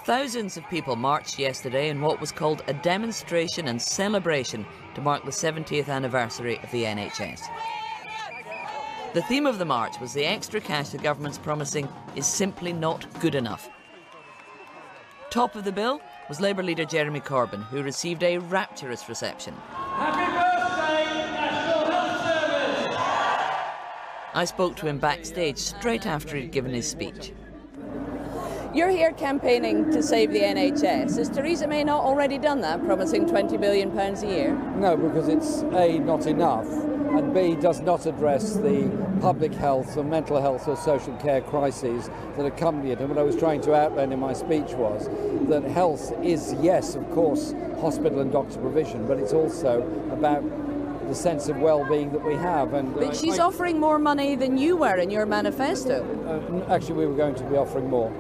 Thousands of people marched yesterday in what was called a demonstration and celebration to mark the 70th anniversary of the NHS. The theme of the march was the extra cash the government's promising is simply not good enough. Top of the bill was Labour leader Jeremy Corbyn, who received a rapturous reception. Happy birthday, National Health Service! I spoke to him backstage straight after he'd given his speech. You're here campaigning to save the NHS. Has Theresa May not already done that, promising £20 billion a year? No, because it's A, not enough, and B, does not address the public health or mental health or social care crises that accompany it. And what I was trying to outline in my speech was that health is, yes, of course, hospital and doctor provision, but it's also about the sense of well-being that we have. But she's offering more money than you were in your manifesto. Actually, we were going to be offering more.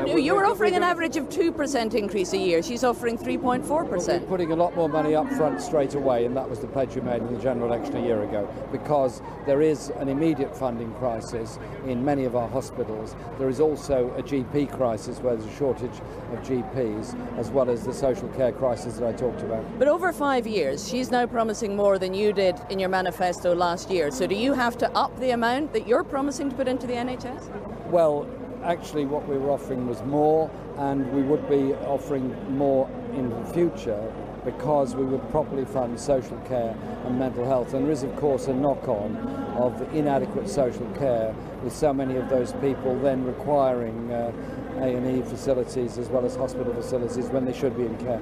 No, you were offering an average of 2% increase a year. She's offering 3.4%. We're putting a lot more money up front straight away, and that was the pledge we made in the general election a year ago, because there is an immediate funding crisis in many of our hospitals. There is also a GP crisis where there's a shortage of GPs, as well as the social care crisis that I talked about. But over 5 years, she's now promising more than you did in your manifesto last year. So do you have to up the amount that you're promising to put into the NHS? Well, actually what we were offering was more, and we would be offering more in the future because we would properly fund social care and mental health. And there is of course a knock-on of inadequate social care, with so many of those people then requiring A&E facilities as well as hospital facilities when they should be in care.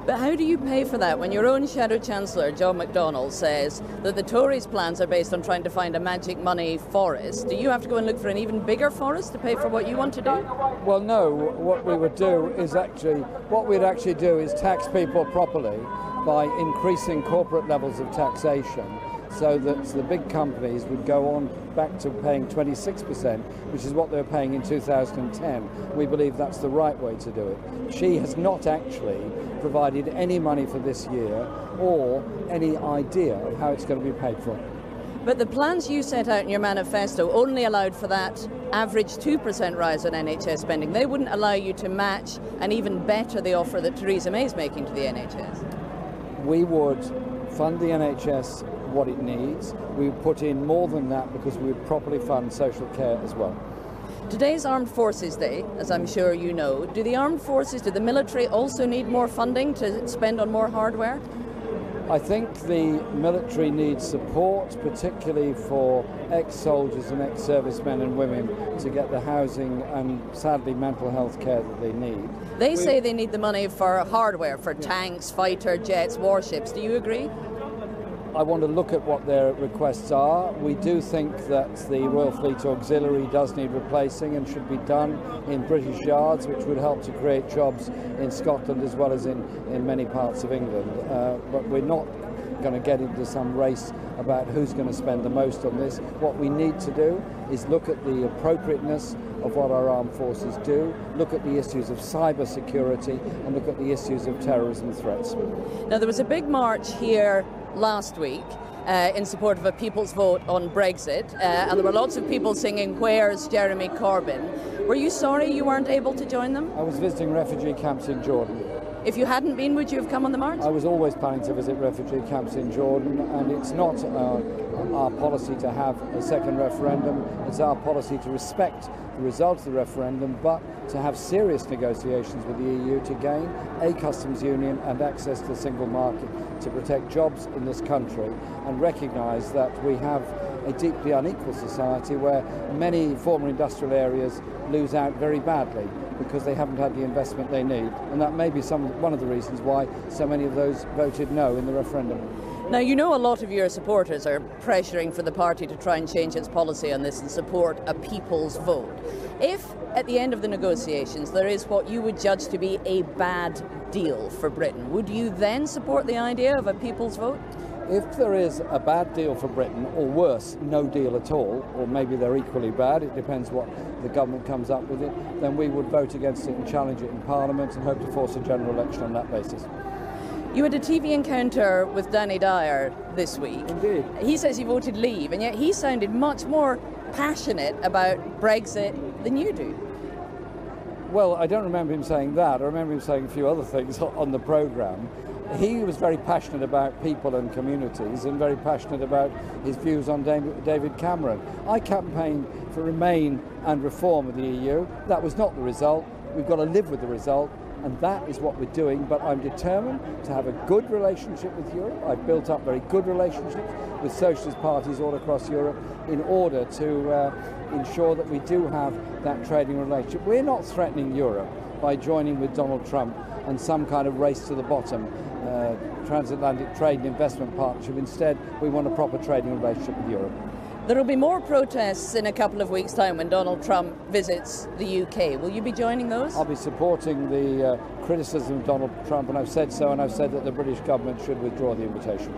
But how do you pay for that when your own Shadow Chancellor, John McDonnell, says that the Tories' plans are based on trying to find a magic money forest? Do you have to go and look for an even bigger forest to pay for what you want to do? Well, no. What we would do is tax people properly by increasing corporate levels of taxation, so that the big companies would go on back to paying 26%, which is what they were paying in 2010. We believe that's the right way to do it. She has not actually provided any money for this year or any idea of how it's going to be paid for. But the plans you set out in your manifesto only allowed for that average 2% rise in NHS spending. They wouldn't allow you to match and even better the offer that Theresa May is making to the NHS. We would fund the NHS what it needs. We would put in more than that because we would properly fund social care as well. Today's Armed Forces Day, as I'm sure you know. Do the military also need more funding to spend on more hardware? I think the military needs support, particularly for ex-soldiers and ex-servicemen and women, to get the housing and, sadly, mental health care that they need. They say they need the money for hardware, for tanks, fighter jets, warships. Do you agree? I want to look at what their requests are. We do think that the Royal Fleet Auxiliary does need replacing and should be done in British yards, which would help to create jobs in Scotland as well as in many parts of England. But we're not going to get into some race about who's going to spend the most on this. What we need to do is look at the appropriateness of what our armed forces do, look at the issues of cyber security, and look at the issues of terrorism threats. Now, there was a big march here last week in support of a people's vote on Brexit, and there were lots of people singing "Where's Jeremy Corbyn?" Were you sorry you weren't able to join them? I was visiting refugee camps in Jordan. If you hadn't been, would you have come on the march? I was always planning to visit refugee camps in Jordan, and it's not our policy to have a second referendum. It's our policy to respect the result of the referendum, but to have serious negotiations with the EU to gain a customs union and access to the single market, to protect jobs in this country, and recognise that we have a deeply unequal society where many former industrial areas lose out very badly because they haven't had the investment they need. And that may be one of the reasons why so many of those voted no in the referendum. Now, you know a lot of your supporters are pressuring for the party to try and change its policy on this and support a people's vote. If, at the end of the negotiations, there is what you would judge to be a bad deal for Britain, would you then support the idea of a people's vote? If there is a bad deal for Britain, or worse, no deal at all, or maybe they're equally bad, it depends what the government comes up with it, then we would vote against it and challenge it in Parliament and hope to force a general election on that basis. You had a TV encounter with Danny Dyer this week. Indeed. He says he voted Leave, and yet he sounded much more passionate about Brexit than you do. Well, I don't remember him saying that. I remember him saying a few other things on the programme. He was very passionate about people and communities and very passionate about his views on David Cameron. I campaigned for Remain and reform of the EU. That was not the result. We've got to live with the result, and that is what we're doing. But I'm determined to have a good relationship with Europe. I've built up very good relationships with socialist parties all across Europe in order to ensure that we do have that trading relationship. We're not threatening Europe by joining with Donald Trump and some kind of race to the bottom transatlantic trade and investment partnership. Instead, we want a proper trading relationship with Europe. There will be more protests in a couple of weeks' time when Donald Trump visits the UK. Will you be joining those? I'll be supporting the criticism of Donald Trump, and I've said so, and I've said that the British government should withdraw the invitation.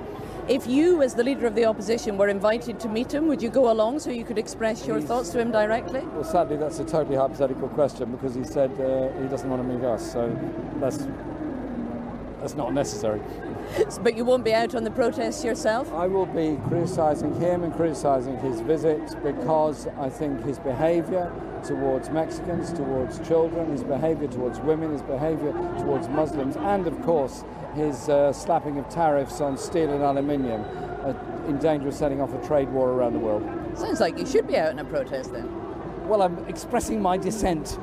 If you, as the leader of the opposition, were invited to meet him, would you go along so you could express your thoughts to him directly? Well, sadly, that's a totally hypothetical question because he said he doesn't want to meet us, so that's not necessary. But you won't be out on the protests yourself? I will be criticising him and criticising his visit because I think his behaviour towards Mexicans, towards children, his behaviour towards women, his behaviour towards Muslims, and of course his slapping of tariffs on steel and aluminium in danger of setting off a trade war around the world. Sounds like you should be out in a protest then. Well, I'm expressing my dissent.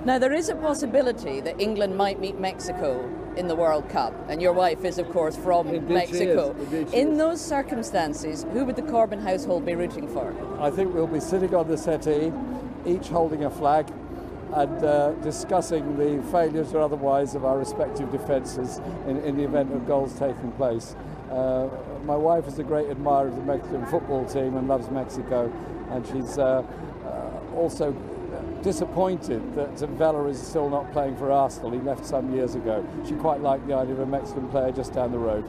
Now, there is a possibility that England might meet Mexico in the World Cup, and your wife is, of course, from Mexico. In those circumstances, who would the Corbyn household be rooting for? I think we'll be sitting on the settee, each holding a flag, and discussing the failures or otherwise of our respective defences in the event of goals taking place. My wife is a great admirer of the Mexican football team and loves Mexico, and she's also disappointed that Vela is still not playing for Arsenal. He left some years ago. She quite liked the idea of a Mexican player just down the road.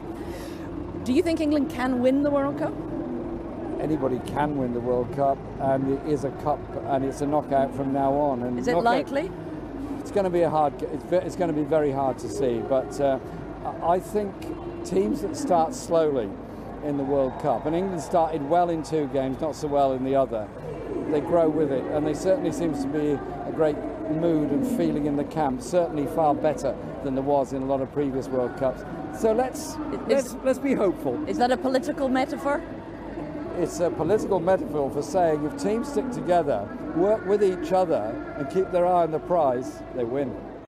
Do you think England can win the World Cup? Anybody can win the World Cup, and it is a cup, and it's a knockout from now on. And is it likely? It's going to be it's going to be very hard to see, but I think teams that start slowly in the World Cup, and England started well in two games, not so well in the other, they grow with it, and there certainly seems to be a great mood and feeling in the camp, certainly far better than there was in a lot of previous World Cups. So let's be hopeful. Is that a political metaphor? It's a political metaphor for saying if teams stick together, work with each other and keep their eye on the prize, they win.